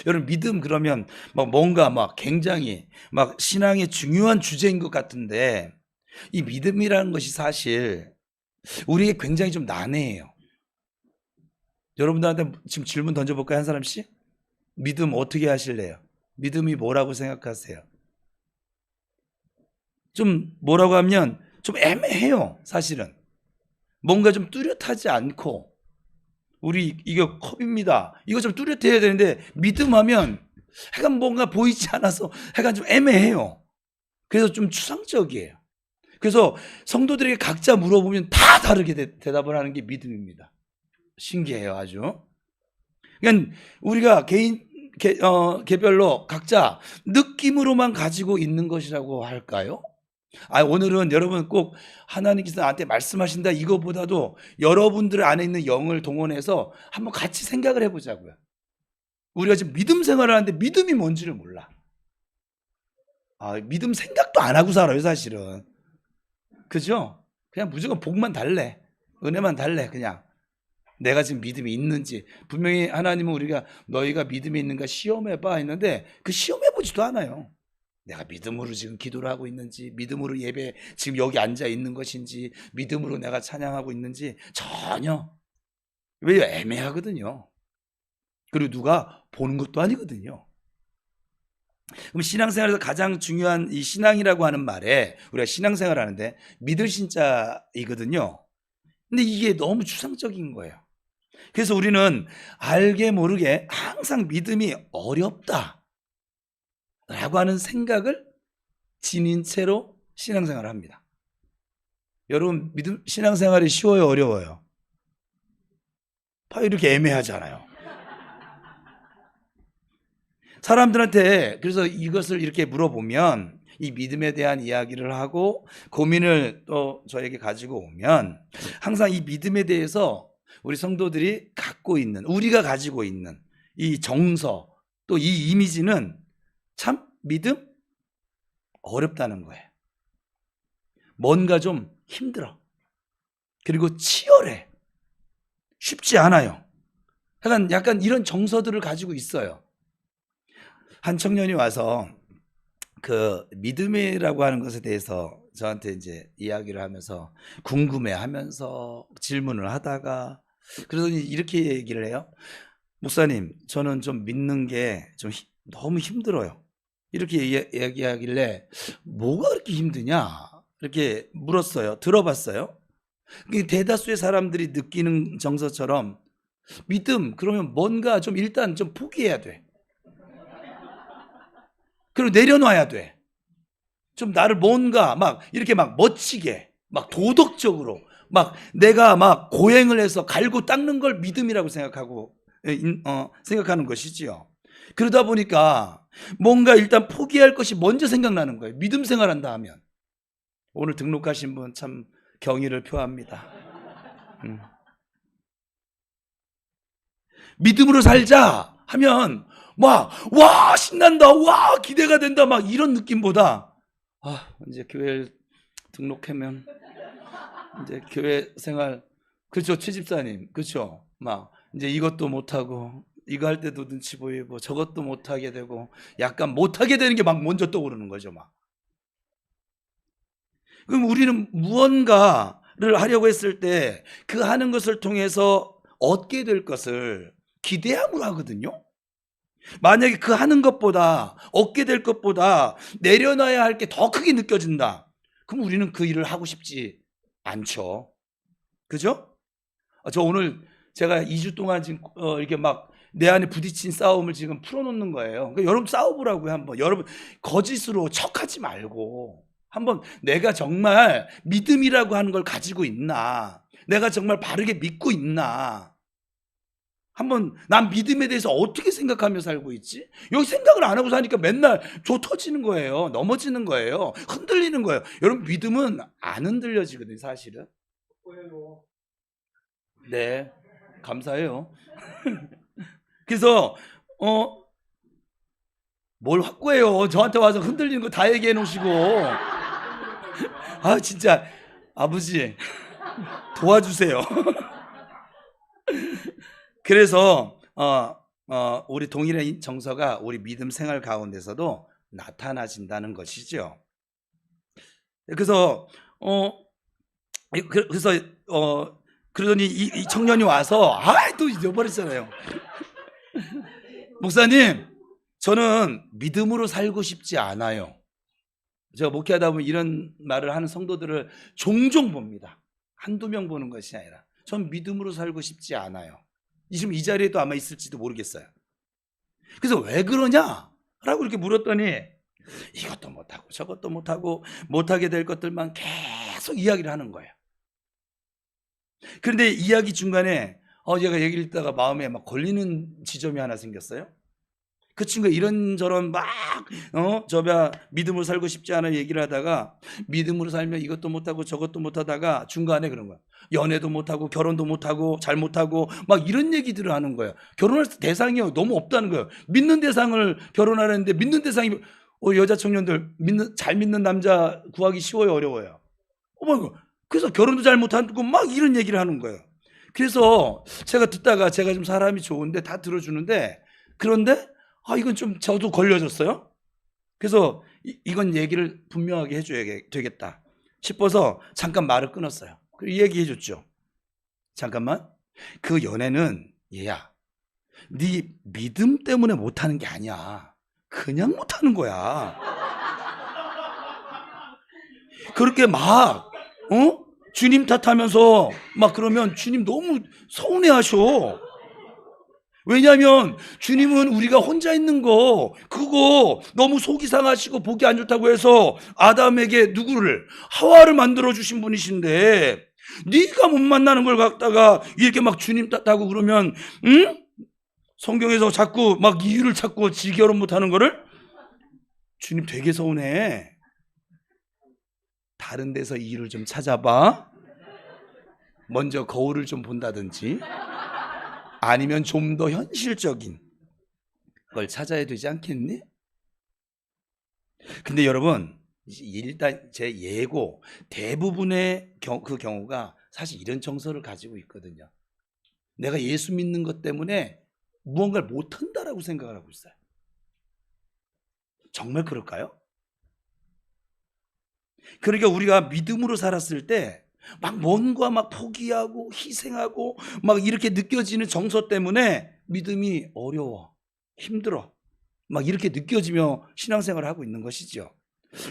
여러분 믿음 그러면 막 뭔가 막 굉장히 막 신앙의 중요한 주제인 것 같은데 이 믿음이라는 것이 사실 우리에게 굉장히 좀 난해해요. 여러분들한테 지금 질문 던져볼까요? 한 사람씩? 믿음 어떻게 하실래요? 믿음이 뭐라고 생각하세요? 좀 뭐라고 하면 좀 애매해요. 사실은 뭔가 좀 뚜렷하지 않고 우리 이거 컵입니다. 이거 좀 뚜렷해야 되는데 믿음하면 약간 뭔가 보이지 않아서 약간 좀 애매해요. 그래서 좀 추상적이에요. 그래서 성도들에게 각자 물어보면 다 다르게 대답을 하는 게 믿음입니다. 신기해요, 아주. 그러니까 우리가 개별로 각자 느낌으로만 가지고 있는 것이라고 할까요? 오늘은 여러분 꼭 하나님께서 나한테 말씀하신다 이거보다도 여러분들 안에 있는 영을 동원해서 한번 같이 생각을 해보자고요. 우리가 지금 믿음 생활을 하는데 믿음이 뭔지를 몰라. 믿음 생각도 안 하고 살아요, 사실은. 그죠? 그냥 무조건 복만 달래. 은혜만 달래, 그냥. 내가 지금 믿음이 있는지. 분명히 하나님은 우리가 너희가 믿음이 있는가 시험해봐 했는데 그 시험해보지도 않아요. 내가 믿음으로 지금 기도를 하고 있는지, 믿음으로 예배 지금 여기 앉아 있는 것인지, 믿음으로 내가 찬양하고 있는지 전혀. 왜요? 애매하거든요. 그리고 누가 보는 것도 아니거든요. 그럼 신앙생활에서 가장 중요한 이 신앙이라고 하는 말에 우리가 신앙생활 하는데 믿을 신자이거든요. 근데 이게 너무 추상적인 거예요. 그래서 우리는 알게 모르게 항상 믿음이 어렵다 라고 하는 생각을 지닌 채로 신앙생활을 합니다. 여러분 믿음 신앙생활이 쉬워요, 어려워요? 이렇게 애매하잖아요. 사람들한테 그래서 이것을 이렇게 물어보면 이 믿음에 대한 이야기를 하고 고민을 또 저에게 가지고 오면 항상 이 믿음에 대해서 우리 성도들이 갖고 있는, 우리가 가지고 있는 이 정서 또 이 이미지는 참 믿음 어렵다는 거예요. 뭔가 좀 힘들어. 그리고 치열해. 쉽지 않아요. 약간 이런 정서들을 가지고 있어요. 한 청년이 와서 그 믿음이라고 하는 것에 대해서 저한테 이제 이야기를 하면서 궁금해 하면서 질문을 하다가 그러더니 이렇게 얘기를 해요. 목사님, 저는 좀 믿는 게 좀 너무 힘들어요. 이렇게 얘기하길래 뭐가 그렇게 힘드냐? 이렇게 물었어요. 들어봤어요. 대다수의 사람들이 느끼는 정서처럼 믿음, 그러면 뭔가 좀 일단 좀 포기해야 돼. 그리고 내려놔야 돼. 좀 나를 뭔가 막 이렇게 막 멋지게, 막 도덕적으로, 막 내가 막 고행을 해서 갈고 닦는 걸 믿음이라고 생각하는 것이지요. 그러다 보니까 뭔가 일단 포기할 것이 먼저 생각나는 거예요. 믿음 생활한다 하면. 오늘 등록하신 분 참 경의를 표합니다. 믿음으로 살자 하면 막 와 신난다, 와 기대가 된다, 막 이런 느낌보다 이제 교회 등록하면 이제 교회 생활, 그렇죠, 최집사님, 그렇죠, 막 이제 이것도 못하고 이거 할 때도 눈치 보이고 저것도 못하게 되고 약간 못하게 되는 게 막 먼저 떠오르는 거죠. 막 그럼 우리는 무언가를 하려고 했을 때 그 하는 것을 통해서 얻게 될 것을 기대함으로 하거든요. 만약에 그 하는 것보다 얻게 될 것보다 내려놔야 할 게 더 크게 느껴진다. 그럼 우리는 그 일을 하고 싶지 않죠. 그죠? 저 오늘 제가 2주 동안 지금 이렇게 막 내 안에 부딪힌 싸움을 지금 풀어놓는 거예요. 그러니까 여러분 싸워보라고요. 한번 여러분 거짓으로 척하지 말고 한번 내가 정말 믿음이라고 하는 걸 가지고 있나, 내가 정말 바르게 믿고 있나, 한번 난 믿음에 대해서 어떻게 생각하며 살고 있지? 여기 생각을 안 하고 사니까 맨날 조 터지는 거예요. 넘어지는 거예요. 흔들리는 거예요. 여러분 믿음은 안 흔들려지거든요, 사실은. 네, 감사해요. 그래서 뭘 확고해요. 저한테 와서 흔들리는 거 다 얘기해 놓으시고. 진짜 아버지 도와주세요. 그래서 우리 동일한 정서가 우리 믿음 생활 가운데서도 나타나진다는 것이죠. 그래서 그래서 그러더니 이 청년이 와서 또 잊어버렸잖아요. 목사님, 저는 믿음으로 살고 싶지 않아요. 제가 목회하다 보면 이런 말을 하는 성도들을 종종 봅니다. 한두 명 보는 것이 아니라 전 믿음으로 살고 싶지 않아요. 지금 이 자리에도 아마 있을지도 모르겠어요. 그래서 왜 그러냐? 라고 이렇게 물었더니 이것도 못하고 저것도 못하고 못하게 될 것들만 계속 이야기를 하는 거예요. 그런데 이야기 중간에 제가 얘기를 듣다가 마음에 막 걸리는 지점이 하나 생겼어요. 그 친구가 이런저런 막 믿음으로 살고 싶지 않아 얘기를 하다가 믿음으로 살면 이것도 못하고 저것도 못하다가 중간에 그런 거야. 연애도 못하고 결혼도 못하고 잘 못하고 막 이런 얘기들을 하는 거예요. 결혼할 대상이 너무 없다는 거예요. 믿는 대상을 결혼하려는데 믿는 대상이 여자 청년들 잘 믿는 남자 구하기 쉬워요, 어려워요? 그래서 결혼도 잘 못하고 막 이런 얘기를 하는 거예요. 그래서 제가 듣다가 제가 좀 사람이 좋은데 다 들어주는데 그런데 이건 좀 저도 걸려졌어요. 그래서 이건 얘기를 분명하게 해줘야 되겠다 싶어서 잠깐 말을 끊었어요. 그리고 얘기해 줬죠. 잠깐만, 그 연애는 얘야, 네 믿음 때문에 못하는 게 아니야. 그냥 못하는 거야. 그렇게 막 주님 탓하면서 막 그러면 주님 너무 서운해하셔. 왜냐하면 주님은 우리가 혼자 있는 거 그거 너무 속이 상하시고 보기 안 좋다고 해서 아담에게 누구를, 하와를 만들어 주신 분이신데 네가 못 만나는 걸 갖다가 이렇게 막 주님 탓하고 그러면 성경에서 자꾸 막 이유를 찾고 지 결혼 못하는 거를 주님 되게 서운해. 다른 데서 이유를 좀 찾아봐. 먼저 거울을 좀 본다든지 아니면 좀 더 현실적인 걸 찾아야 되지 않겠니? 근데 여러분, 일단 제 예고 대부분의 그 경우가 사실 이런 정서를 가지고 있거든요. 내가 예수 믿는 것 때문에 무언가를 못한다라고 생각을 하고 있어요. 정말 그럴까요? 그러니까 우리가 믿음으로 살았을 때 막 뭔가 막 포기하고 희생하고 막 이렇게 느껴지는 정서 때문에 믿음이 어려워, 힘들어, 막 이렇게 느껴지며 신앙생활을 하고 있는 것이죠.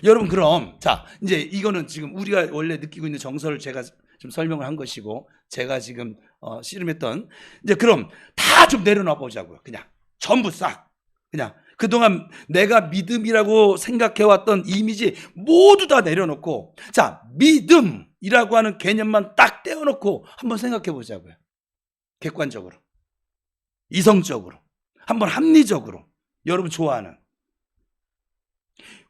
여러분, 그럼 자, 이제 이거는 지금 우리가 원래 느끼고 있는 정서를 제가 좀 설명을 한 것이고 제가 지금 씨름했던, 이제 그럼 다 좀 내려놔 보자고요. 그냥 전부 싹 그냥 그동안 내가 믿음이라고 생각해왔던 이미지 모두 다 내려놓고, 자, 믿음이라고 하는 개념만 딱 떼어놓고 한번 생각해 보자고요. 객관적으로, 이성적으로, 한번 합리적으로, 여러분 좋아하는.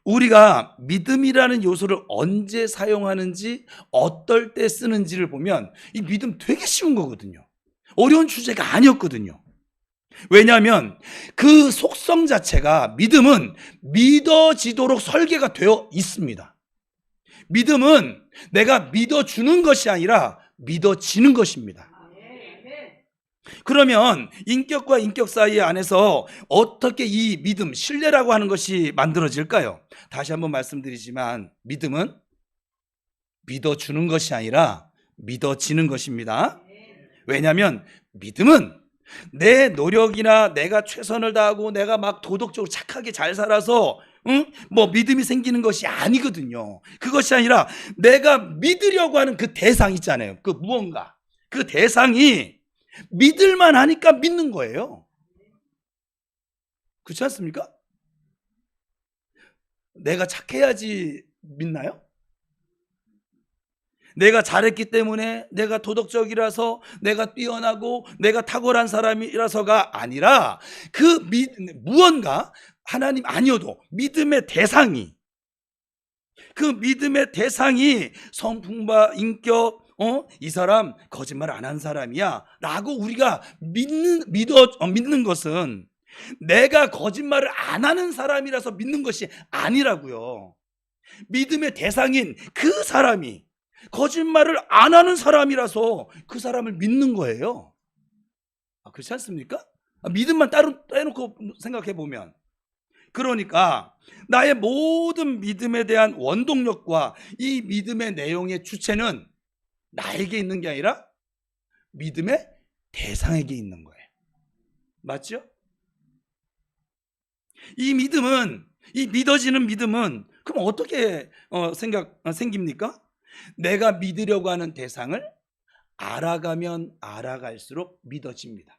우리가 믿음이라는 요소를 언제 사용하는지, 어떨 때 쓰는지를 보면 이 믿음 되게 쉬운 거거든요. 어려운 주제가 아니었거든요. 왜냐하면 그 속성 자체가, 믿음은 믿어지도록 설계가 되어 있습니다. 믿음은 내가 믿어주는 것이 아니라 믿어지는 것입니다. 그러면 인격과 인격 사이 안에서 어떻게 이 믿음, 신뢰라고 하는 것이 만들어질까요? 다시 한번 말씀드리지만 믿음은 믿어주는 것이 아니라 믿어지는 것입니다. 왜냐하면 믿음은 내 노력이나 내가 최선을 다하고 내가 막 도덕적으로 착하게 잘 살아서 뭐 믿음이 생기는 것이 아니거든요. 그것이 아니라 내가 믿으려고 하는 그 대상 있잖아요. 그 무언가, 그 대상이 믿을만 하니까 믿는 거예요. 그렇지 않습니까? 내가 착해야지 믿나요? 내가 잘했기 때문에, 내가 도덕적이라서, 내가 뛰어나고 내가 탁월한 사람이라서가 아니라 그 무언가, 하나님 아니어도 믿음의 대상이, 그 믿음의 대상이 성품과 인격, 이 사람 거짓말 안 한 사람이야 라고 우리가 믿는 것은 내가 거짓말을 안 하는 사람이라서 믿는 것이 아니라고요. 믿음의 대상인 그 사람이 거짓말을 안 하는 사람이라서 그 사람을 믿는 거예요. 그렇지 않습니까? 믿음만 따로 떼놓고 생각해 보면. 그러니까 나의 모든 믿음에 대한 원동력과 이 믿음의 내용의 주체는 나에게 있는 게 아니라 믿음의 대상에게 있는 거예요. 맞죠? 이 믿음은, 이 믿어지는 믿음은 그럼 어떻게 생깁니까? 내가 믿으려고 하는 대상을 알아가면 알아갈수록 믿어집니다.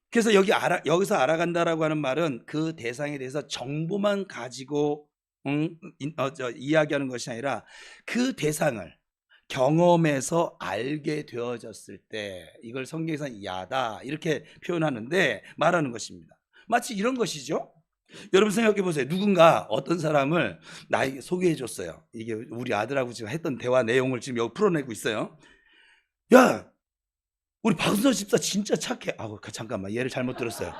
그래서 여기서 알아간다라고 하는 말은 그 대상에 대해서 정보만 가지고 이야기하는 것이 아니라 그 대상을 경험해서 알게 되어졌을 때, 이걸 성경에서는 야다 이렇게 표현하는데 말하는 것입니다. 마치 이런 것이죠. 여러분 생각해 보세요. 누군가 어떤 사람을 나에게 소개해 줬어요. 이게 우리 아들하고 지금 했던 대화 내용을 지금 여기 풀어내고 있어요. 야, 우리 박순서 집사 진짜 착해. 잠깐만, 얘를 잘못 들었어요.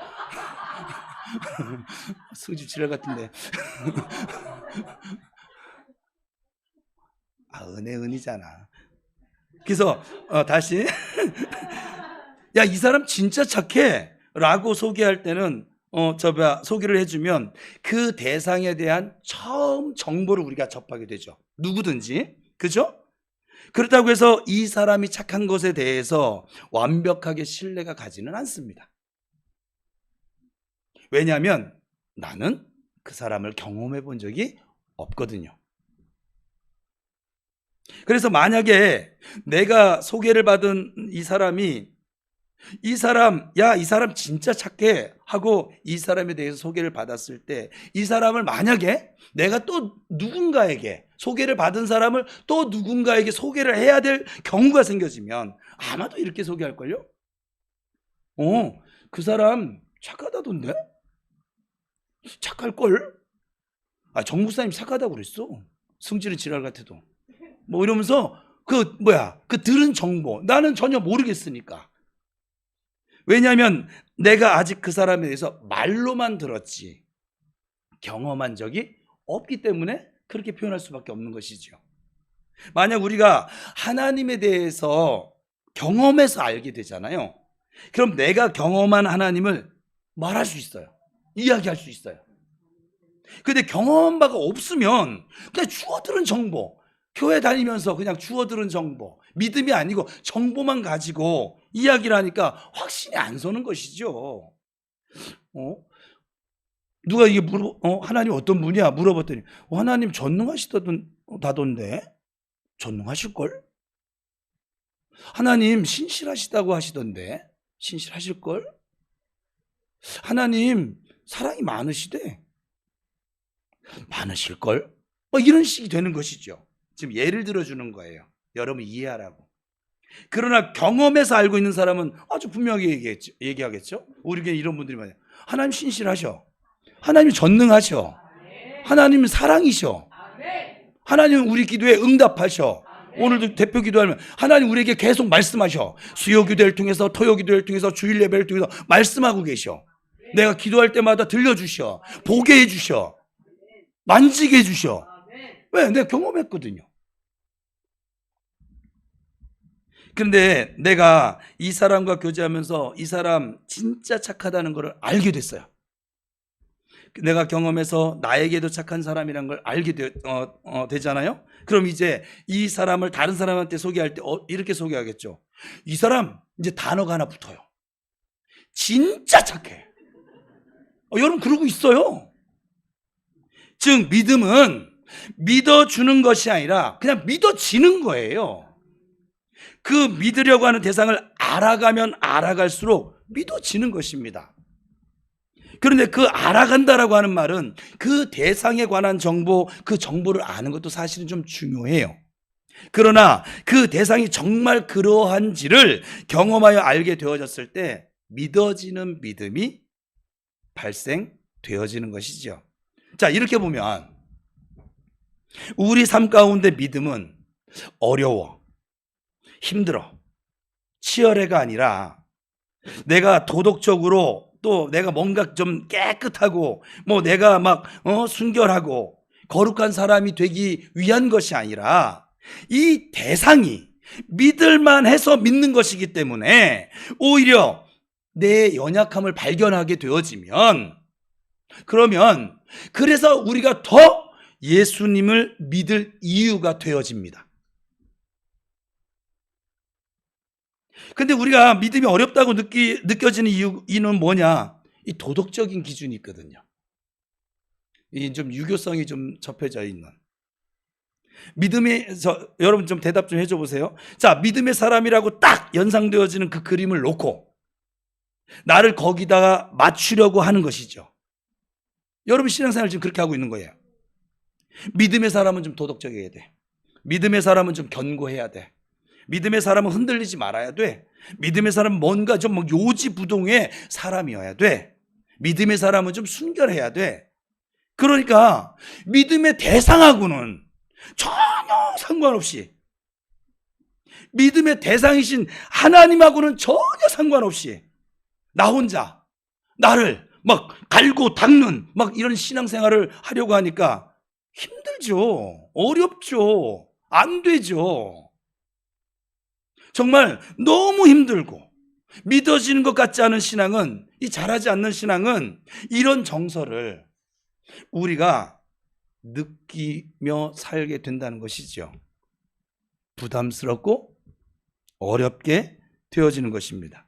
승집 지랄 같은데. 은혜은이잖아. 그래서 다시 야, 이 사람 진짜 착해 라고 소개할 때는 소개를 해주면 그 대상에 대한 처음 정보를 우리가 접하게 되죠. 누구든지. 그죠? 그렇다고 해서 이 사람이 착한 것에 대해서 완벽하게 신뢰가 가지는 않습니다. 왜냐하면 나는 그 사람을 경험해 본 적이 없거든요. 그래서 만약에 내가 소개를 받은 이 사람이 이 사람 진짜 착해 하고 이 사람에 대해서 소개를 받았을 때 이 사람을 만약에 내가 또 누군가에게 소개를 받은 사람을 또 누군가에게 소개를 해야 될 경우가 생겨지면 아마도 이렇게 소개할걸요? 그 사람 착하다던데? 착할걸? 정 목사님 착하다고 그랬어. 승질은 지랄 같아도. 이러면서 그 들은 정보 나는 전혀 모르겠으니까. 왜냐하면 내가 아직 그 사람에 대해서 말로만 들었지 경험한 적이 없기 때문에 그렇게 표현할 수밖에 없는 것이죠. 만약 우리가 하나님에 대해서 경험해서 알게 되잖아요. 그럼 내가 경험한 하나님을 말할 수 있어요. 이야기할 수 있어요. 근데 경험한 바가 없으면 그냥 주워들은 정보, 교회 다니면서 그냥 주워들은 정보, 믿음이 아니고 정보만 가지고 이야기를 하니까 확신이 안 서는 것이죠. 누가 이게 하나님 어떤 분이야? 물어봤더니 하나님 전능하시다던데? 전능하실걸? 하나님 신실하시다고 하시던데? 신실하실걸? 하나님 사랑이 많으시대? 많으실걸? 이런 식이 되는 것이죠. 지금 예를 들어주는 거예요. 여러분 이해하라고. 그러나 경험해서 알고 있는 사람은 아주 분명하게 얘기하겠죠. 우리에게 이런 분들이 많아요. 하나님 신실하셔. 하나님 전능하셔. 하나님은 사랑이셔. 하나님은 우리 기도에 응답하셔. 오늘도 대표 기도하면 하나님 우리에게 계속 말씀하셔. 수요 기도를 통해서, 토요 기도를 통해서, 주일 예배를 통해서 말씀하고 계셔. 내가 기도할 때마다 들려주셔. 보게 해주셔. 만지게 해주셔. 왜? 내가 경험했거든요. 그런데 내가 이 사람과 교제하면서 이 사람 진짜 착하다는 걸 알게 됐어요. 내가 경험해서 나에게도 착한 사람이라는 걸 알게 되잖아요. 그럼 이제 이 사람을 다른 사람한테 소개할 때 이렇게 소개하겠죠. 이 사람 이제 단어가 하나 붙어요. 진짜 착해. 여러분 그러고 있어요. 즉 믿음은 믿어주는 것이 아니라 그냥 믿어지는 거예요. 그 믿으려고 하는 대상을 알아가면 알아갈수록 믿어지는 것입니다. 그런데 그 알아간다라고 하는 말은 그 대상에 관한 정보, 그 정보를 아는 것도 사실은 좀 중요해요. 그러나 그 대상이 정말 그러한지를 경험하여 알게 되어졌을 때 믿어지는 믿음이 발생되어지는 것이죠. 자, 이렇게 보면 우리 삶 가운데 믿음은 어려워, 힘들어, 치열해가 아니라 내가 도덕적으로 또 내가 뭔가 좀 깨끗하고 내가 막 순결하고 거룩한 사람이 되기 위한 것이 아니라 이 대상이 믿을만 해서 믿는 것이기 때문에 오히려 내 연약함을 발견하게 되어지면, 그러면 그래서 우리가 더 예수님을 믿을 이유가 되어집니다. 근데 우리가 믿음이 어렵다고 느껴지는 이유는 뭐냐? 이 도덕적인 기준이 있거든요. 이 좀 유교성이 좀 접해져 있는. 여러분 좀 대답 좀 해줘 보세요. 자, 믿음의 사람이라고 딱 연상되어지는 그 그림을 놓고 나를 거기다가 맞추려고 하는 것이죠. 여러분 신앙생활 지금 그렇게 하고 있는 거예요. 믿음의 사람은 좀 도덕적이어야 돼. 믿음의 사람은 좀 견고해야 돼. 믿음의 사람은 흔들리지 말아야 돼. 믿음의 사람은 뭔가 좀 요지부동의 사람이어야 돼. 믿음의 사람은 좀 순결해야 돼. 그러니까 믿음의 대상하고는 전혀 상관없이, 믿음의 대상이신 하나님하고는 전혀 상관없이 나 혼자 나를 막 갈고 닦는 막 이런 신앙생활을 하려고 하니까 힘들죠. 어렵죠. 안 되죠. 정말 너무 힘들고 믿어지는 것 같지 않은 신앙은, 이 잘하지 않는 신앙은 이런 정서를 우리가 느끼며 살게 된다는 것이죠. 부담스럽고 어렵게 되어지는 것입니다.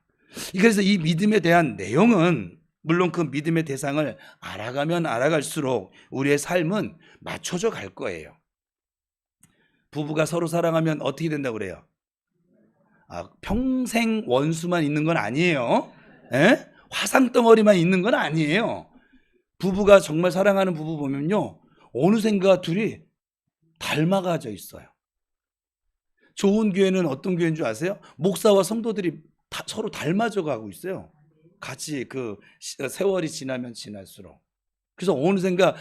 그래서 이 믿음에 대한 내용은, 물론 그 믿음의 대상을 알아가면 알아갈수록 우리의 삶은 맞춰져 갈 거예요. 부부가 서로 사랑하면 어떻게 된다고 그래요? 평생 원수만 있는 건 아니에요. 에? 화상덩어리만 있는 건 아니에요. 부부가 정말 사랑하는 부부 보면요, 어느샌가 둘이 닮아가져 있어요. 좋은 교회는 어떤 교회인 줄 아세요? 목사와 성도들이 서로 닮아져 가고 있어요. 같이 그 세월이 지나면 지날수록. 그래서 어느샌가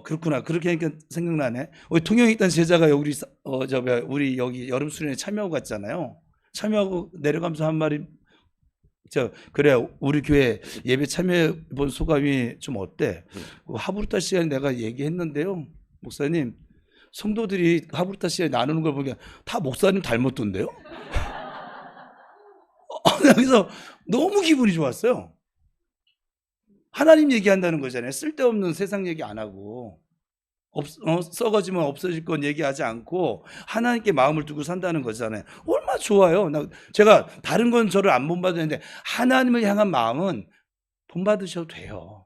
그렇구나. 그렇게 하니까 생각나네. 우리 통영에 있던 제자가 우리 여기 여름 수련회 참여하고 갔잖아요. 참여하고 내려가면서 한 말이, 그래, 우리 교회 예배 참여해 본 소감이 좀 어때? 하브루타 시간에 내가 얘기했는데요, 목사님, 성도들이 하브루타 시간에 나누는 걸 보니까 다 목사님 닮았던데요? 그래서 너무 기분이 좋았어요. 하나님 얘기한다는 거잖아요. 쓸데없는 세상 얘기 안 하고, 썩어지면 없어질 건 얘기하지 않고 하나님께 마음을 두고 산다는 거잖아요. 얼마나 좋아요. 제가 다른 건 저를 안 본받았는데 하나님을 향한 마음은 본받으셔도 돼요.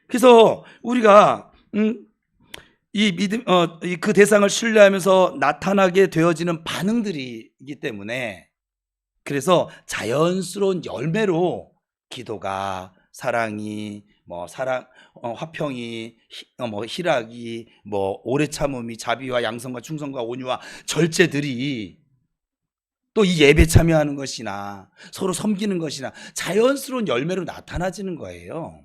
그래서 우리가 이 믿음, 그 대상을 신뢰하면서 나타나게 되어지는 반응들이기 때문에, 그래서 자연스러운 열매로 기도가, 사랑이, 화평이, 희락이, 오래 참음이, 자비와 양성과 충성과 온유와 절제들이, 또 이 예배 참여하는 것이나 서로 섬기는 것이나 자연스러운 열매로 나타나지는 거예요.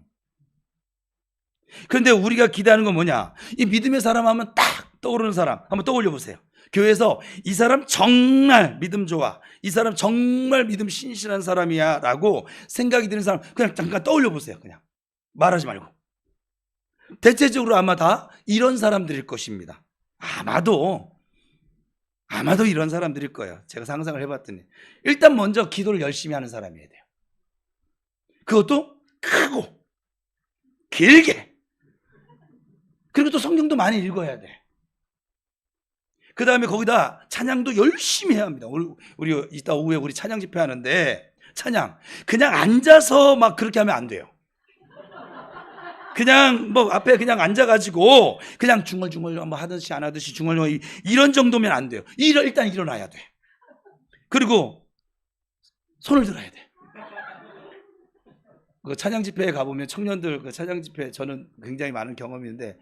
그런데 우리가 기대하는 건 뭐냐? 이 믿음의 사람 하면 딱 떠오르는 사람 한번 떠올려 보세요. 교회에서 이 사람 정말 믿음 좋아, 이 사람 정말 믿음 신실한 사람이야 라고 생각이 드는 사람 그냥 잠깐 떠올려 보세요. 그냥 말하지 말고. 대체적으로 아마 다 이런 사람들일 것입니다. 아마도 이런 사람들일 거예요. 제가 상상을 해봤더니 일단 먼저 기도를 열심히 하는 사람이어야 돼요. 그것도 크고 길게. 그리고 또 성경도 많이 읽어야 돼. 그 다음에 거기다 찬양도 열심히 해야 합니다. 우리 이따 오후에 우리 찬양 집회 하는데, 찬양 그냥 앉아서 막 그렇게 하면 안 돼요. 그냥 앞에 그냥 앉아가지고 그냥 중얼중얼 하듯이 안 하듯이 중얼중얼 이런 정도면 안 돼요. 일단 일어나야 돼. 그리고 손을 들어야 돼. 그 찬양 집회에 가보면 청년들 그 찬양 집회 저는 굉장히 많은 경험이 있는데,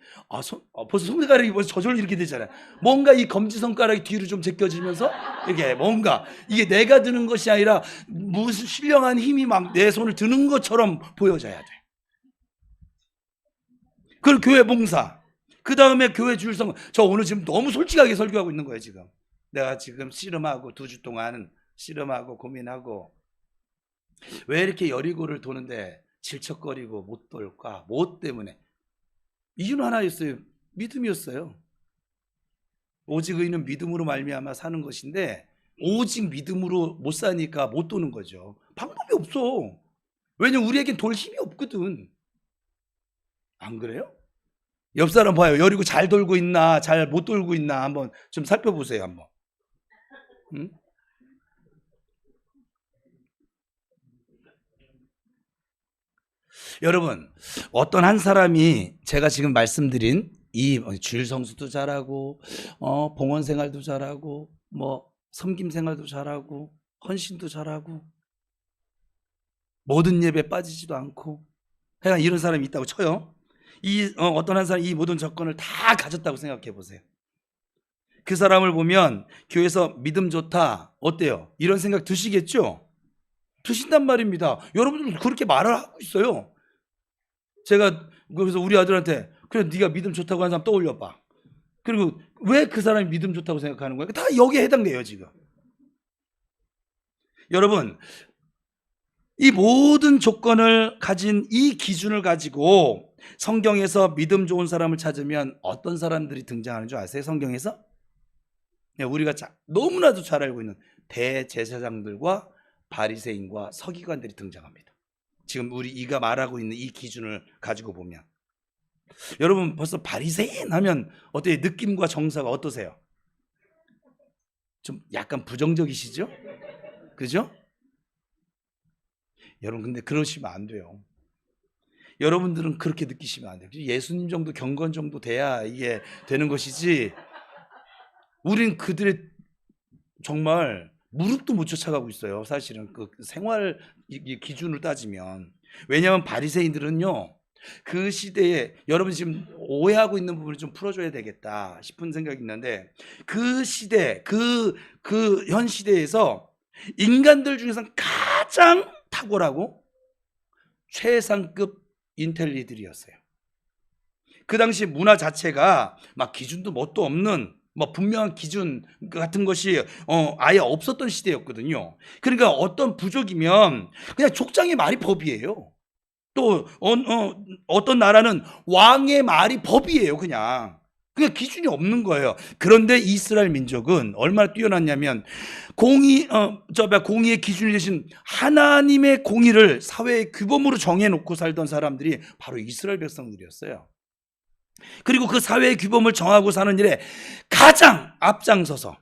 벌써 손가락이 벌써 저절로 이렇게 되잖아요. 뭔가 이 검지 손가락이 뒤로 좀 제껴지면서 이게 뭔가 이게 내가 드는 것이 아니라 무슨 신령한 힘이 막 내 손을 드는 것처럼 보여져야 돼. 그리고 교회 봉사, 그 다음에 교회 줄성. 저 오늘 지금 너무 솔직하게 설교하고 있는 거예요. 지금 내가 지금 씨름하고 2주 동안 씨름하고 고민하고 왜 이렇게 여리고를 도는데 질척거리고 못 돌까? 뭐 때문에? 이유는 하나였어요. 믿음이었어요. 오직 의인은 믿음으로 말미암아 사는 것인데, 오직 믿음으로 못 사니까 못 도는 거죠. 방법이 없어. 왜냐면 우리에겐 돌 힘이 없거든. 안 그래요? 옆 사람 봐요. 여리고 잘 돌고 있나, 잘 못 돌고 있나 한번 좀 살펴보세요, 한번. 응? 여러분, 어떤 한 사람이 제가 지금 말씀드린 이 주일 성수도 잘하고, 봉헌 생활도 잘하고, 뭐 섬김 생활도 잘하고, 헌신도 잘하고, 모든 예배 빠지지도 않고, 그냥 이런 사람이 있다고 쳐요. 어떤 한 사람이 이 모든 조건을 다 가졌다고 생각해 보세요. 그 사람을 보면 교회에서 믿음 좋다, 어때요? 이런 생각 드시겠죠? 드신단 말입니다. 여러분들도 그렇게 말을 하고 있어요. 제가 그래서 우리 아들한테 그래 네가 믿음 좋다고 하는 사람 떠올려봐. 그리고 왜 그 사람이 믿음 좋다고 생각하는 거야? 다 여기에 해당돼요 지금. 여러분, 이 모든 조건을 가진 이 기준을 가지고 성경에서 믿음 좋은 사람을 찾으면 어떤 사람들이 등장하는 줄 아세요? 성경에서? 우리가 너무나도 잘 알고 있는 대제사장들과 바리새인과 서기관들이 등장합니다. 지금 우리가 말하고 있는 이 기준을 가지고 보면 여러분 벌써 바리새인 하면 어때요? 느낌과 정서가 어떠세요? 좀 약간 부정적이시죠? 그죠? 여러분 근데 그러시면 안 돼요. 여러분들은 그렇게 느끼시면 안 돼요. 예수님 정도 경건 정도 돼야 이게 되는 것이지 우린 그들의 정말 무릎도 못 쫓아가고 있어요. 사실은 그 생활 기준을 따지면. 왜냐하면 바리새인들은요 그 시대에 여러분 지금 오해하고 있는 부분을 좀 풀어줘야 되겠다 싶은 생각이 있는데 그 시대 그 현 시대에서 인간들 중에서 가장 탁월하고 최상급 인텔리들이었어요. 그 당시 문화 자체가 막 기준도 뭣도 없는 뭐 분명한 기준 같은 것이 아예 없었던 시대였거든요. 그러니까 어떤 부족이면 그냥 족장의 말이 법이에요. 또 어떤 나라는 왕의 말이 법이에요. 그냥 기준이 없는 거예요. 그런데 이스라엘 민족은 얼마나 뛰어났냐면 공의의 기준이 되신 하나님의 공의를 사회의 규범으로 정해놓고 살던 사람들이 바로 이스라엘 백성들이었어요. 그리고 그 사회의 규범을 정하고 사는 일에 가장 앞장서서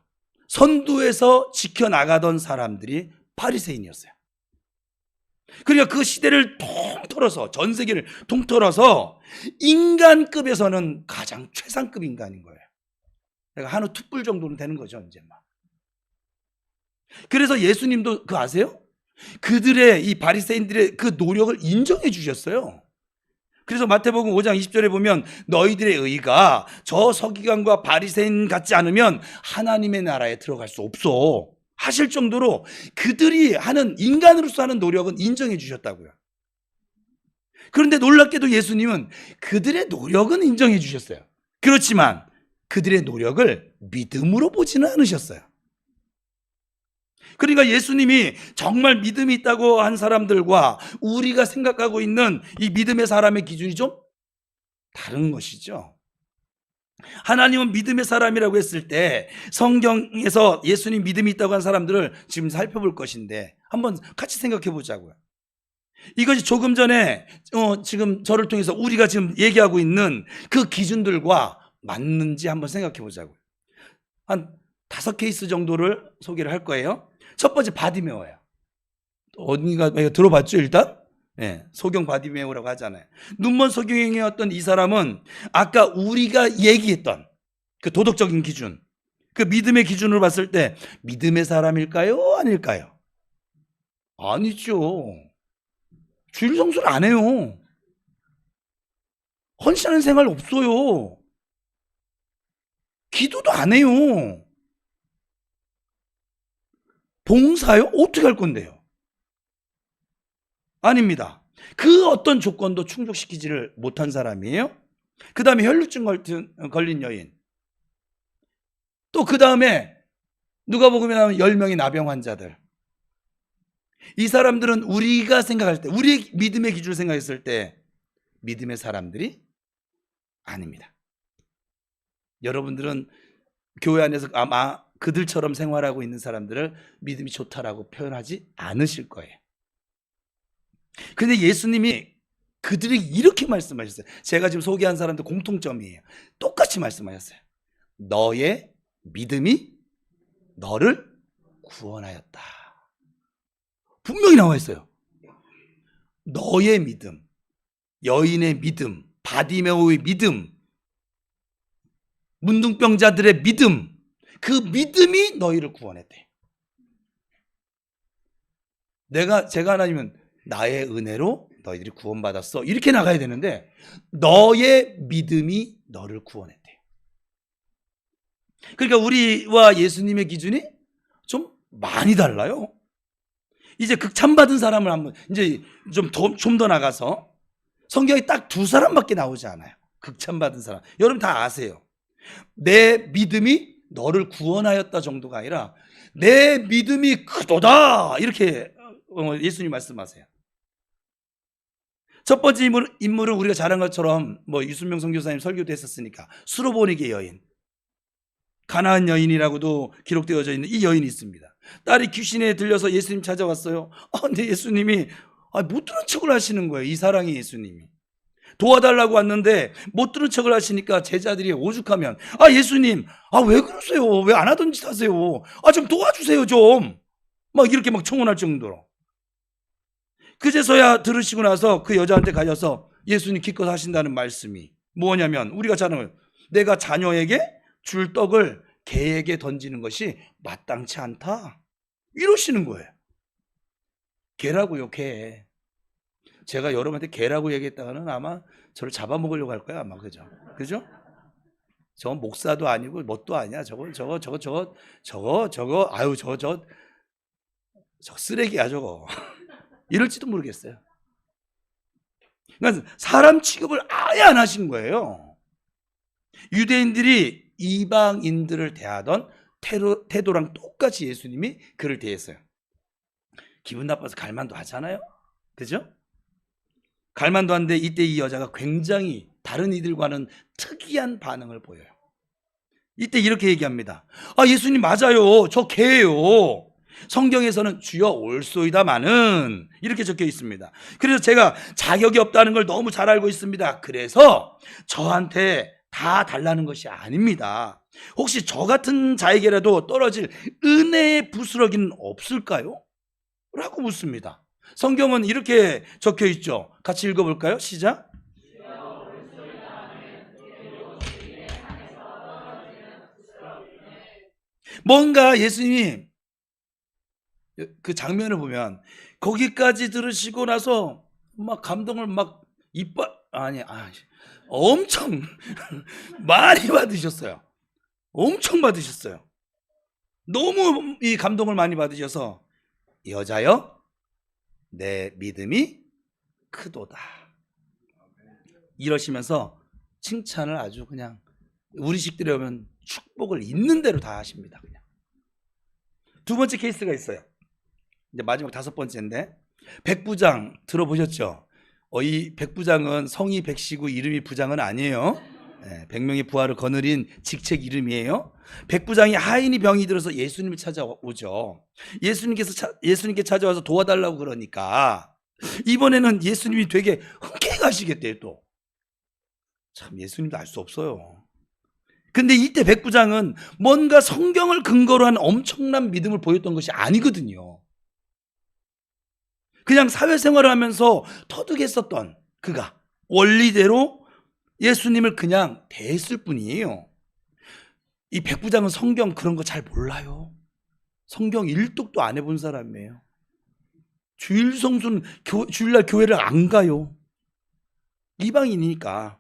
선두에서 지켜나가던 사람들이 바리새인이었어요. 그러니까 그 시대를 통틀어서 전 세계를 통틀어서 인간급에서는 가장 최상급 인간인 거예요. 그러니까 한우 툭불 정도는 되는 거죠 이제 막. 그래서 예수님도 그거 아세요? 그들의 이 바리새인들의 그 노력을 인정해 주셨어요. 그래서 마태복음 5장 20절에 보면 너희들의 의가 저 서기관과 바리새인 같지 않으면 하나님의 나라에 들어갈 수 없어 하실 정도로 그들이 하는 인간으로서 하는 노력은 인정해 주셨다고요. 그런데 놀랍게도 예수님은 그들의 노력은 인정해 주셨어요. 그렇지만 그들의 노력을 믿음으로 보지는 않으셨어요. 그러니까 예수님이 정말 믿음이 있다고 한 사람들과 우리가 생각하고 있는 이 믿음의 사람의 기준이 좀 다른 것이죠. 하나님은 믿음의 사람이라고 했을 때 성경에서 예수님 믿음이 있다고 한 사람들을 지금 살펴볼 것인데 한번 같이 생각해 보자고요. 이것이 조금 전에 지금 저를 통해서 우리가 지금 얘기하고 있는 그 기준들과 맞는지 한번 생각해 보자고요. 한 5케이스 정도를 소개를 할 거예요. 첫 번째 바디메오예요. 어딘가 들어봤죠 일단? 네, 소경 바디메오라고 하잖아요. 눈먼 소경이었던 이 사람은 아까 우리가 얘기했던 그 도덕적인 기준, 그 믿음의 기준으로 봤을 때 믿음의 사람일까요? 아닐까요? 아니죠. 주일 성수를 안 해요. 헌신하는 생활 없어요. 기도도 안 해요. 봉사요? 어떻게 할 건데요? 아닙니다. 그 어떤 조건도 충족시키지를 못한 사람이에요. 그 다음에 혈루증 걸린 여인. 또 그 다음에 누가복음에 나오는 10명의 나병 환자들. 이 사람들은 우리가 생각할 때, 우리의 믿음의 기준을 생각했을 때 믿음의 사람들이 아닙니다. 여러분들은 교회 안에서 아마 그들처럼 생활하고 있는 사람들을 믿음이 좋다라고 표현하지 않으실 거예요. 근데 예수님이 그들이 이렇게 말씀하셨어요. 제가 지금 소개한 사람들 공통점이에요. 똑같이 말씀하셨어요. 너의 믿음이 너를 구원하였다. 분명히 나와 있어요. 너의 믿음, 여인의 믿음, 바디메오의 믿음, 문둥병자들의 믿음, 그 믿음이 너희를 구원했대. 제가 하나님은 나의 은혜로 너희들이 구원받았어, 이렇게 나가야 되는데 너의 믿음이 너를 구원했대. 그러니까 우리와 예수님의 기준이 좀 많이 달라요. 이제 극찬받은 사람을 한번 이제 좀 더 나가서 성경에 딱 두 사람밖에 나오지 않아요. 극찬받은 사람. 여러분 다 아세요. 내 믿음이 너를 구원하였다 정도가 아니라 내 믿음이 크도다, 이렇게 예수님 말씀하세요. 첫 번째 인물은 우리가 잘 한 것처럼 유순명 선교사님 설교도 했었으니까 수로보니게 여인, 가나안 여인이라고도 기록되어져 있는 이 여인이 있습니다. 딸이 귀신에 들려서 예수님 찾아왔어요. 근데 예수님이 못 들은 척을 하시는 거예요. 이 사랑의 예수님이 도와달라고 왔는데 못 들은 척을 하시니까 제자들이 오죽하면 예수님 왜 그러세요? 왜 안 하던 짓 하세요? 좀 도와주세요 좀, 이렇게 청혼할 정도로. 그제서야 들으시고 나서 그 여자한테 가셔서 예수님 기껏 하신다는 말씀이 뭐냐면, 우리가 잘 아는, 내가 자녀에게 줄 떡을 개에게 던지는 것이 마땅치 않다, 이러시는 거예요. 개라고요, 개. 제가 여러분한테 개라고 얘기했다가는 아마 저를 잡아먹으려고 할 거야, 아마. 그죠? 저건 목사도 아니고 뭣도 아니야. 저거 쓰레기야 저거. 이럴지도 모르겠어요. 그러니까 사람 취급을 아예 안 하신 거예요. 유대인들이 이방인들을 대하던 태도랑 똑같이 예수님이 그를 대했어요. 기분 나빠서 갈만도 하잖아요. 그죠? 갈만도 한데 이때 이 여자가 굉장히 다른 이들과는 특이한 반응을 보여요. 이때 이렇게 얘기합니다. 예수님 맞아요. 저 개예요. 성경에서는 주여 올소이다마는 이렇게 적혀 있습니다. 그래서 제가 자격이 없다는 걸 너무 잘 알고 있습니다. 그래서 저한테 다 달라는 것이 아닙니다. 혹시 저 같은 자에게라도 떨어질 은혜의 부스러기는 없을까요? 라고 묻습니다. 성경은 이렇게 적혀 있죠. 같이 읽어볼까요? 시작. 뭔가 예수님이 그 장면을 보면 거기까지 들으시고 나서 감동을 엄청 많이 받으셨어요. 엄청 받으셨어요. 너무 이 감동을 많이 받으셔서 여자여 내 믿음이 크도다 이러시면서 칭찬을 아주 그냥 우리식들에 오면 축복을 있는 대로 다 하십니다. 그냥. 두 번째 케이스가 있어요. 이제 마지막 다섯 번째인데, 백부장 들어보셨죠? 이 백부장은 성이 백시고 이름이 부장은 아니에요. 100명의 부하를 거느린 직책 이름이에요. 백부장이 하인이 병이 들어서 예수님을 찾아오죠. 예수님께 찾아와서 도와달라고 그러니까 이번에는 예수님이 되게 흔쾌히 가시겠대요. 또 참 예수님도 알 수 없어요. 근데 이때 백부장은 뭔가 성경을 근거로 한 엄청난 믿음을 보였던 것이 아니거든요. 그냥 사회생활을 하면서 터득했었던 그가 원리대로 예수님을 그냥 대했을 뿐이에요. 이 백부장은 성경 그런 거 잘 몰라요. 성경 일독도 안 해본 사람이에요. 주일 성수는 주일날 교회를 안 가요. 이방인이니까.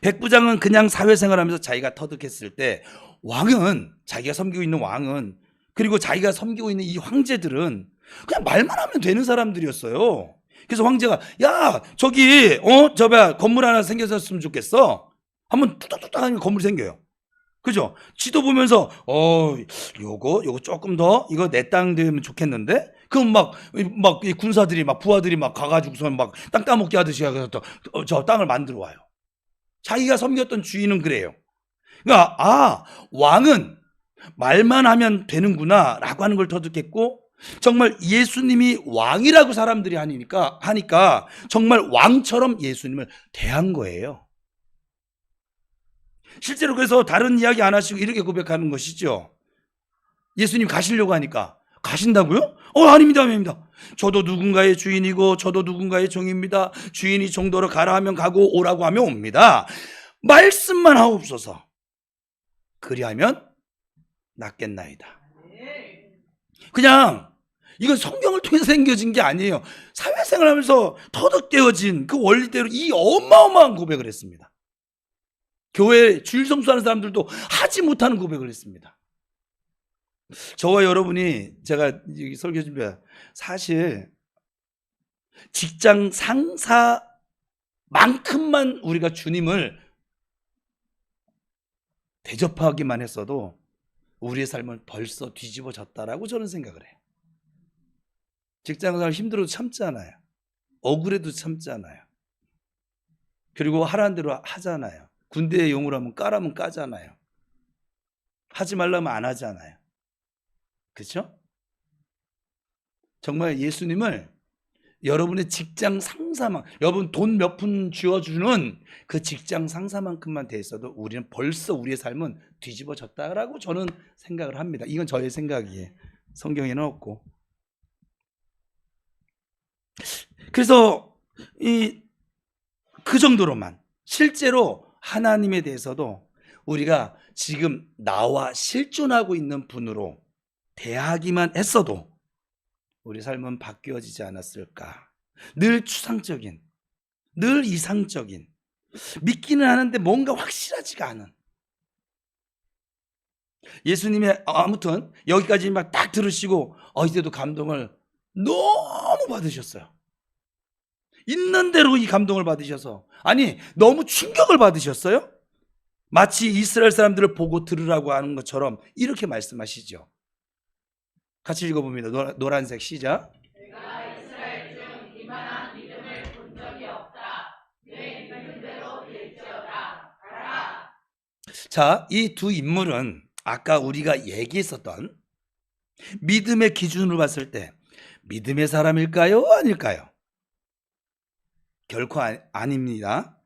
백부장은 그냥 사회생활하면서 자기가 터득했을 때 왕은, 자기가 섬기고 있는 왕은, 그리고 자기가 섬기고 있는 이 황제들은 그냥 말만 하면 되는 사람들이었어요. 그래서 황제가 야 저기 건물 하나 생겼으면 좋겠어. 한번 뚝뚝뚝 하는 건물 생겨요. 그죠? 지도 보면서 요거 조금 더 이거 내 땅 되면 좋겠는데. 그럼 막 이 군사들이 부하들이 가가지고서 땅 따먹기 하듯이 해서 저 땅을 만들어 와요. 자기가 섬겼던 주인은 그래요. 그러니까 왕은 말만 하면 되는구나 라고 하는 걸 터득했고, 정말 예수님이 왕이라고 사람들이 하니까 정말 왕처럼 예수님을 대한 거예요. 실제로 그래서 다른 이야기 안 하시고 이렇게 고백하는 것이죠. 예수님 가시려고 하니까, 가신다고요? 아닙니다, 아닙니다. 저도 누군가의 주인이고 저도 누군가의 종입니다. 주인이 정도로 가라 하면 가고 오라고 하면 옵니다. 말씀만 하옵소서. 그리하면 낫겠나이다. 그냥 이건 성경을 통해서 생겨진 게 아니에요. 사회생활 하면서 터득되어진 그 원리대로 이 어마어마한 고백을 했습니다. 교회 주일 성수하는 사람들도 하지 못하는 고백을 했습니다. 저와 여러분이, 제가 여기 설교 준비, 사실 직장 상사만큼만 우리가 주님을 대접하기만 했어도 우리의 삶은 벌써 뒤집어졌다라고 저는 생각을 해요. 직장생활 힘들어도 참잖아요. 억울해도 참잖아요. 그리고 하라는 대로 하잖아요. 군대에 용을 하면 까라면 까잖아요. 하지 말라면 안 하잖아요. 그렇죠? 정말 예수님을 여러분의 직장 상사만, 여러분 돈 몇 푼 쥐어주는 그 직장 상사만큼만 대해서도 우리는 벌써 우리의 삶은 뒤집어졌다라고 저는 생각을 합니다. 이건 저의 생각이에요. 성경에는 없고. 그래서 그 정도로만, 실제로 하나님에 대해서도 우리가 지금 나와 실존하고 있는 분으로 대하기만 했어도 우리 삶은 바뀌어지지 않았을까. 늘 추상적인, 늘 이상적인, 믿기는 하는데 뭔가 확실하지가 않은. 예수님의, 아무튼 여기까지 막 딱 들으시고 이때도 감동을 너무 받으셨어요. 있는 대로 이 감동을 받으셔서, 아니 너무 충격을 받으셨어요. 마치 이스라엘 사람들을 보고 들으라고 하는 것처럼 이렇게 말씀하시죠. 같이 읽어봅니다. 노란색 시작. 내가 이스라엘 중 이만한 믿음을 본 적이 없다. 내 믿음대로 될지어다. 가라. 자, 이 두 인물은 아까 우리가 얘기했었던 믿음의 기준으로 봤을 때 믿음의 사람일까요? 아닐까요? 결코 아닙니다.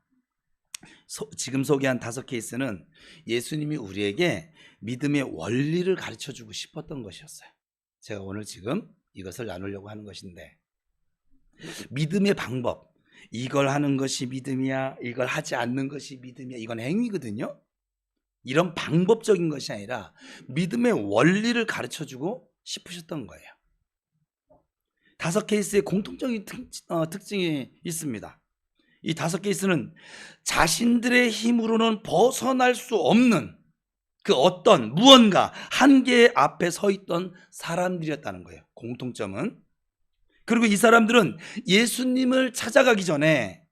지금 소개한 5케이스는 예수님이 우리에게 믿음의 원리를 가르쳐주고 싶었던 것이었어요. 제가 오늘 지금 이것을 나누려고 하는 것인데, 믿음의 방법, 이걸 하는 것이 믿음이야, 이걸 하지 않는 것이 믿음이야, 이건 행위거든요. 이런 방법적인 것이 아니라 믿음의 원리를 가르쳐주고 싶으셨던 거예요. 5케이스의 공통적인 특징이 있습니다. 이 5케이스는 자신들의 힘으로는 벗어날 수 없는 그 어떤 무언가 한계 앞에 서 있던 사람들이었다는 거예요. 공통점은. 그리고 이 사람들은 예수님을 찾아가기 전에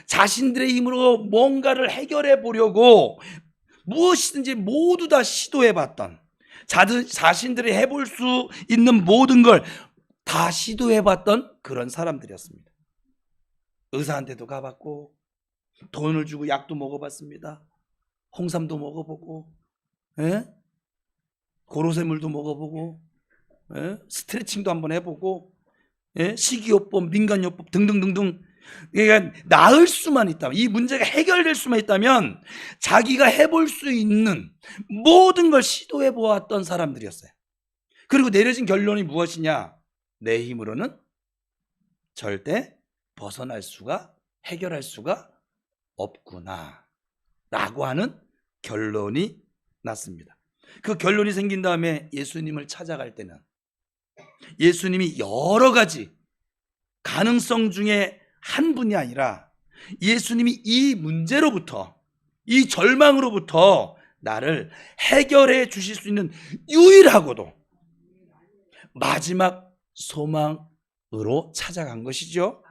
자신들의 힘으로 뭔가를 해결해 보려고 무엇이든지 모두 다 시도해 봤던, 자신들이 해볼 수 있는 모든 걸 다 시도해 봤던 그런 사람들이었습니다. 의사한테도 가봤고, 돈을 주고 약도 먹어봤습니다. 홍삼도 먹어보고, 고로쇠물도 먹어보고, 스트레칭도 한번 해보고, 식이요법, 민간요법 등등등등. 그러니까 나을 수만 있다면, 이 문제가 해결될 수만 있다면 자기가 해볼 수 있는 모든 걸 시도해 보았던 사람들이었어요. 그리고 내려진 결론이 무엇이냐? 내 힘으로는 절대 벗어날 수가, 해결할 수가 없구나 라고 하는 결론이 났습니다. 그 결론이 생긴 다음에 예수님을 찾아갈 때는 예수님이 여러 가지 가능성 중에 한 분이 아니라 예수님이 이 문제로부터, 이 절망으로부터 나를 해결해 주실 수 있는 유일하고도 마지막 소망으로 찾아간 것이죠.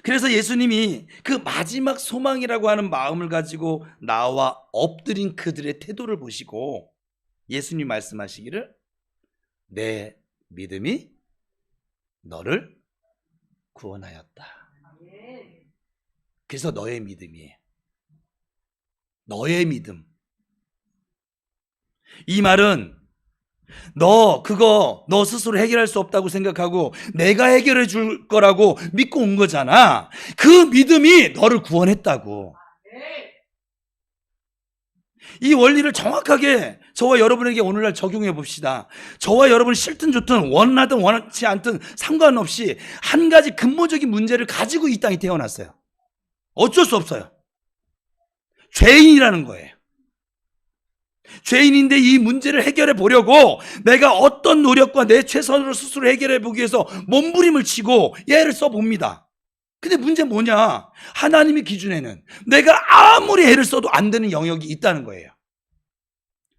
그래서 예수님이 그 마지막 소망이라고 하는 마음을 가지고 나와 엎드린 그들의 태도를 보시고 예수님 말씀하시기를, 내 믿음이 너를 구원하였다. 그래서 너의 믿음이에요. 너의 믿음. 이 말은 너 스스로 해결할 수 없다고 생각하고 내가 해결해 줄 거라고 믿고 온 거잖아. 그 믿음이 너를 구원했다고. 이 원리를 정확하게 저와 여러분에게 오늘날 적용해 봅시다. 저와 여러분 싫든 좋든 원하든 원하지 않든 상관없이 한 가지 근본적인 문제를 가지고 이 땅에 태어났어요. 어쩔 수 없어요. 죄인이라는 거예요. 죄인인데 이 문제를 해결해 보려고 내가 어떤 노력과 내 최선으로 스스로 해결해 보기 위해서 몸부림을 치고 애를 써봅니다. 근데 문제는 뭐냐? 하나님의 기준에는 내가 아무리 애를 써도 안 되는 영역이 있다는 거예요.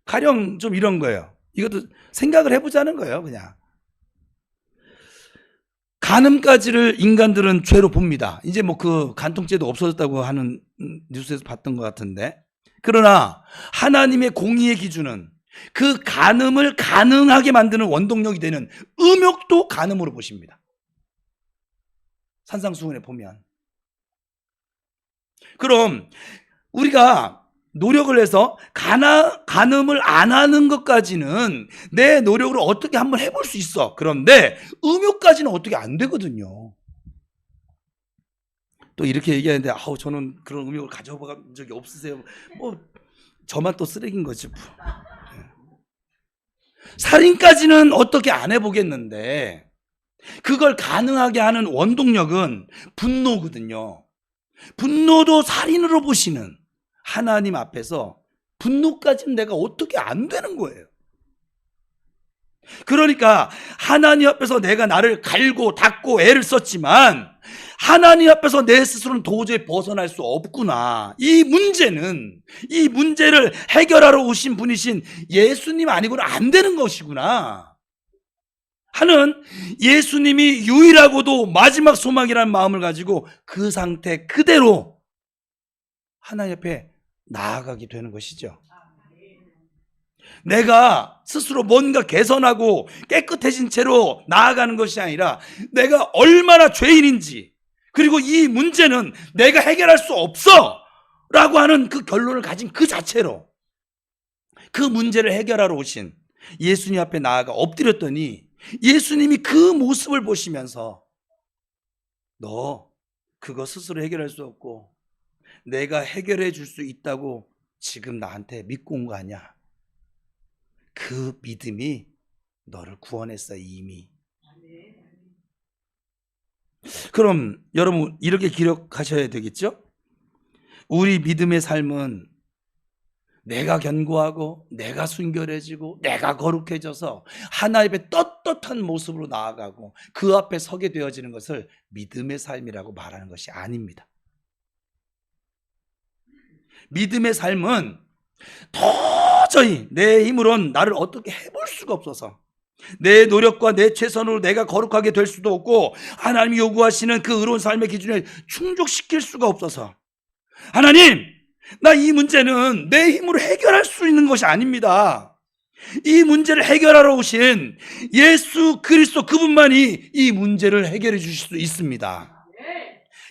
가령 좀 이런 거예요. 이것도 생각을 해보자는 거예요. 그냥 간음까지를 인간들은 죄로 봅니다. 이제 뭐 그 간통죄도 없어졌다고 하는 뉴스에서 봤던 것 같은데, 그러나 하나님의 공의의 기준은 그 간음을 가능하게 만드는 원동력이 되는 음욕도 간음으로 보십니다. 산상수훈에 보면. 그럼 우리가 노력을 해서 간음을 안 하는 것까지는 내 노력으로 어떻게 한번 해볼 수 있어. 그런데 음욕까지는 어떻게 안 되거든요. 또 이렇게 얘기하는데 저는 그런 음욕을 가져본 적이 없으세요. 뭐 저만 또 쓰레기인 거지. 살인까지는 어떻게 안 해보겠는데 그걸 가능하게 하는 원동력은 분노거든요. 분노도 살인으로 보시는 하나님 앞에서 분노까지는 내가 어떻게 안 되는 거예요. 그러니까 하나님 앞에서 내가 나를 갈고 닦고 애를 썼지만 하나님 앞에서 내 스스로는 도저히 벗어날 수 없구나. 이 문제를 해결하러 오신 분이신 예수님 아니고는 안 되는 것이구나 하는 예수님이 유일하고도 마지막 소망이라는 마음을 가지고 그 상태 그대로 하나님 앞에 나아가게 되는 것이죠. 내가 스스로 뭔가 개선하고 깨끗해진 채로 나아가는 것이 아니라 내가 얼마나 죄인인지, 그리고 이 문제는 내가 해결할 수 없어 라고 하는 그 결론을 가진 그 자체로 그 문제를 해결하러 오신 예수님 앞에 나아가 엎드렸더니 예수님이 그 모습을 보시면서 너 그거 스스로 해결할 수 없고 내가 해결해 줄 수 있다고 지금 나한테 믿고 온 거 아니야. 그 믿음이 너를 구원했어 이미. 그럼 여러분 이렇게 기록하셔야 되겠죠? 우리 믿음의 삶은 내가 견고하고 내가 순결해지고 내가 거룩해져서 하나님의 떳떳한 모습으로 나아가고 그 앞에 서게 되어지는 것을 믿음의 삶이라고 말하는 것이 아닙니다. 믿음의 삶은 도저히 내 힘으론 나를 어떻게 해볼 수가 없어서 내 노력과 내 최선으로 내가 거룩하게 될 수도 없고 하나님이 요구하시는 그 의로운 삶의 기준에 충족시킬 수가 없어서 하나님, 나 이 문제는 내 힘으로 해결할 수 있는 것이 아닙니다. 이 문제를 해결하러 오신 예수 그리스도 그분만이 이 문제를 해결해 주실 수 있습니다.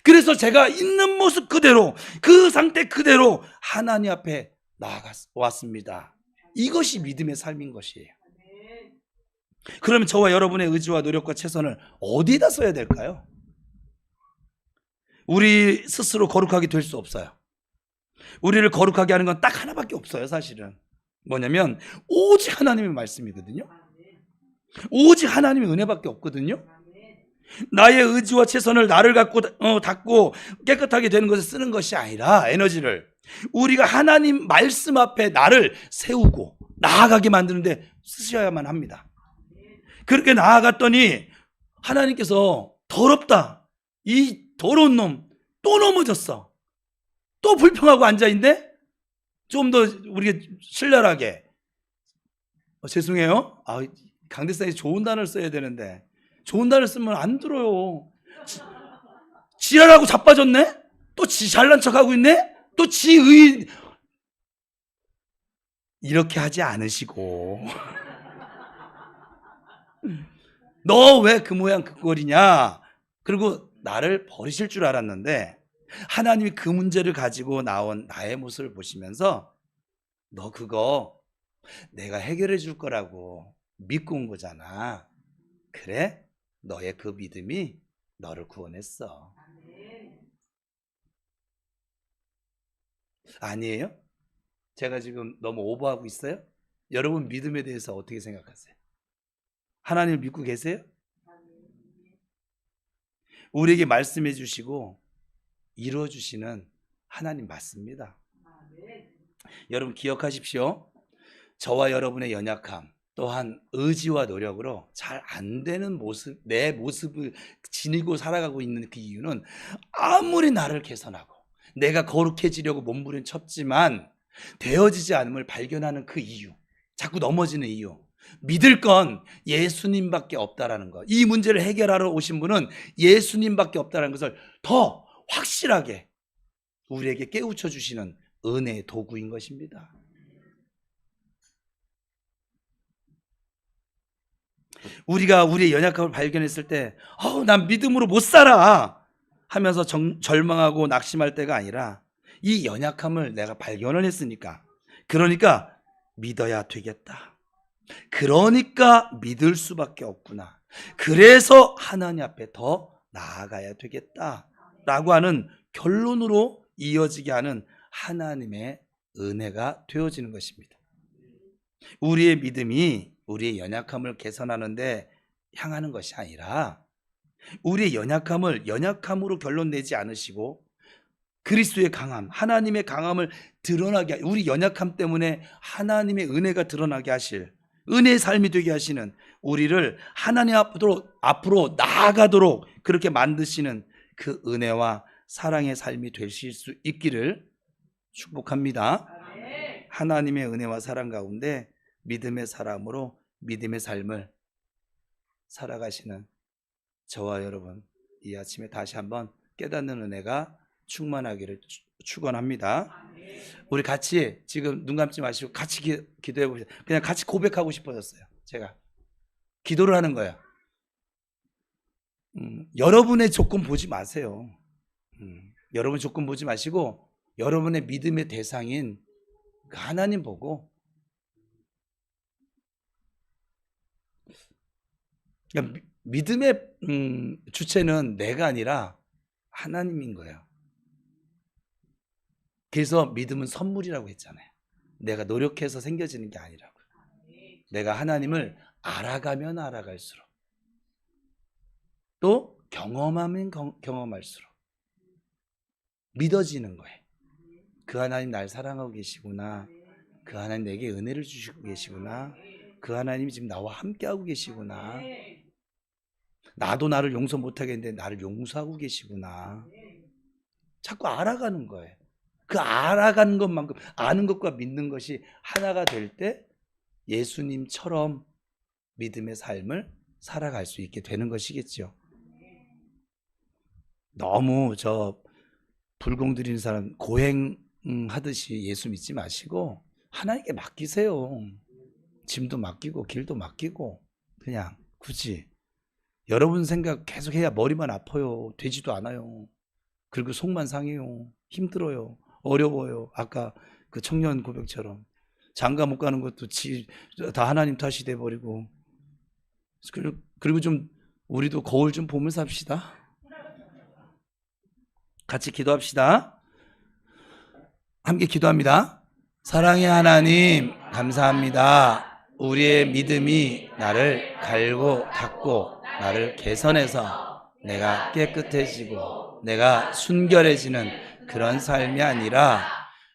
그래서 제가 있는 모습 그대로 그 상태 그대로 하나님 앞에 나아왔습니다. 이것이 믿음의 삶인 것이에요. 그러면 저와 여러분의 의지와 노력과 최선을 어디에다 써야 될까요? 우리 스스로 거룩하게 될 수 없어요. 우리를 거룩하게 하는 건 딱 하나밖에 없어요. 사실은 뭐냐면 오직 하나님의 말씀이거든요. 오직 하나님의 은혜밖에 없거든요. 나의 의지와 최선을 나를 갖고 닦고 깨끗하게 되는 것에 쓰는 것이 아니라 에너지를 우리가 하나님 말씀 앞에 나를 세우고 나아가게 만드는데 쓰셔야만 합니다. 그렇게 나아갔더니 하나님께서 더럽다, 이 더러운 놈 또 넘어졌어, 또 불평하고 앉아있네. 좀 더 우리가 신랄하게 죄송해요. 강대상이 좋은 단어를 써야 되는데 좋은 단어를 쓰면 안 들어요. 지랄하고 자빠졌네? 또 지 잘난 척하고 있네? 또 지 의인. 이렇게 하지 않으시고 너 왜 그 모양 그 꼴이냐? 그리고 나를 버리실 줄 알았는데 하나님이 그 문제를 가지고 나온 나의 모습을 보시면서 너 그거 내가 해결해 줄 거라고 믿고 온 거잖아. 그래? 너의 그 믿음이 너를 구원했어. 아니에요? 제가 지금 너무 오버하고 있어요? 여러분 믿음에 대해서 어떻게 생각하세요? 하나님을 믿고 계세요? 우리에게 말씀해 주시고 이루어 주시는 하나님 맞습니다. 여러분 기억하십시오. 저와 여러분의 연약함, 또한 의지와 노력으로 잘 안 되는 모습, 내 모습을 지니고 살아가고 있는 그 이유는 아무리 나를 개선하고 내가 거룩해지려고 몸부림 쳤지만 되어지지 않음을 발견하는 그 이유, 자꾸 넘어지는 이유, 믿을 건 예수님밖에 없다라는 것. 이 문제를 해결하러 오신 분은 예수님밖에 없다는 것을 더 확실하게 우리에게 깨우쳐 주시는 은혜의 도구인 것입니다. 우리가 우리의 연약함을 발견했을 때 난 믿음으로 못 살아 하면서 절망하고 낙심할 때가 아니라 이 연약함을 내가 발견을 했으니까, 그러니까 믿어야 되겠다. 그러니까 믿을 수밖에 없구나. 그래서 하나님 앞에 더 나아가야 되겠다 라고 하는 결론으로 이어지게 하는 하나님의 은혜가 되어지는 것입니다. 우리의 믿음이 우리의 연약함을 개선하는데 향하는 것이 아니라 우리의 연약함을 연약함으로 결론 내지 않으시고 그리스도의 강함, 하나님의 강함을 드러나게, 우리 연약함 때문에 하나님의 은혜가 드러나게 하실, 은혜의 삶이 되게 하시는, 우리를 하나님 앞으로 나아가도록 그렇게 만드시는 그 은혜와 사랑의 삶이 되실 수 있기를 축복합니다. 하나님의 은혜와 사랑 가운데 믿음의 사람으로 믿음의 삶을 살아가시는 저와 여러분, 이 아침에 다시 한번 깨닫는 은혜가 충만하기를 축원합니다. 우리 같이 지금 눈 감지 마시고 같이 기도해 보세요. 그냥 같이 고백하고 싶어졌어요. 제가 기도를 하는 거예요. 여러분의 조건 보지 마세요. 여러분 조건 보지 마시고 여러분의 믿음의 대상인 그 하나님 보고, 그러니까 믿음의 주체는 내가 아니라 하나님인 거예요. 그래서 믿음은 선물이라고 했잖아요. 내가 노력해서 생겨지는 게 아니라고. 내가 하나님을 알아가면 알아갈수록, 또 경험하면 경험할수록 믿어지는 거예요. 그 하나님 날 사랑하고 계시구나. 그 하나님 내게 은혜를 주시고 계시구나. 그 하나님이 지금 나와 함께하고 계시구나. 나도 나를 용서 못하겠는데 나를 용서하고 계시구나. 자꾸 알아가는 거예요. 그 알아가는 것만큼, 아는 것과 믿는 것이 하나가 될 때 예수님처럼 믿음의 삶을 살아갈 수 있게 되는 것이겠죠. 너무 불공 들이는 사람 고행하듯이 예수 믿지 마시고 하나님께 맡기세요. 짐도 맡기고 길도 맡기고, 그냥 굳이 여러분 생각 계속 해야 머리만 아파요. 되지도 않아요. 그리고 속만 상해요. 힘들어요. 어려워요. 아까 그 청년 고백처럼 장가 못 가는 것도 다 하나님 탓이 돼버리고. 그리고 좀 우리도 거울 좀 보면서 합시다. 같이 기도합시다. 함께 기도합니다. 사랑의 하나님, 감사합니다. 우리의 믿음이 나를 갈고 닦고 나를 개선해서 내가 깨끗해지고 내가 순결해지는 그런 삶이 아니라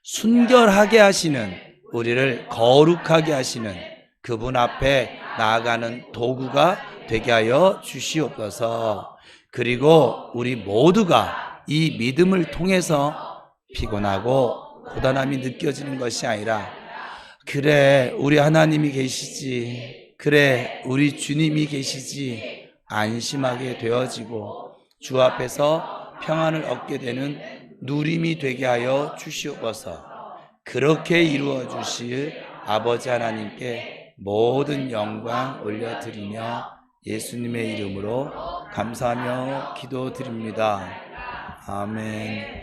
순결하게 하시는, 우리를 거룩하게 하시는 그분 앞에 나아가는 도구가 되게 하여 주시옵소서. 그리고 우리 모두가 이 믿음을 통해서 피곤하고 고단함이 느껴지는 것이 아니라, 그래 우리 하나님이 계시지, 그래 우리 주님이 계시지 안심하게 되어지고 주 앞에서 평안을 얻게 되는 누림이 되게 하여 주시옵소서. 그렇게 이루어 주실 아버지 하나님께 모든 영광 올려드리며 예수님의 이름으로 감사하며 기도드립니다. 아멘.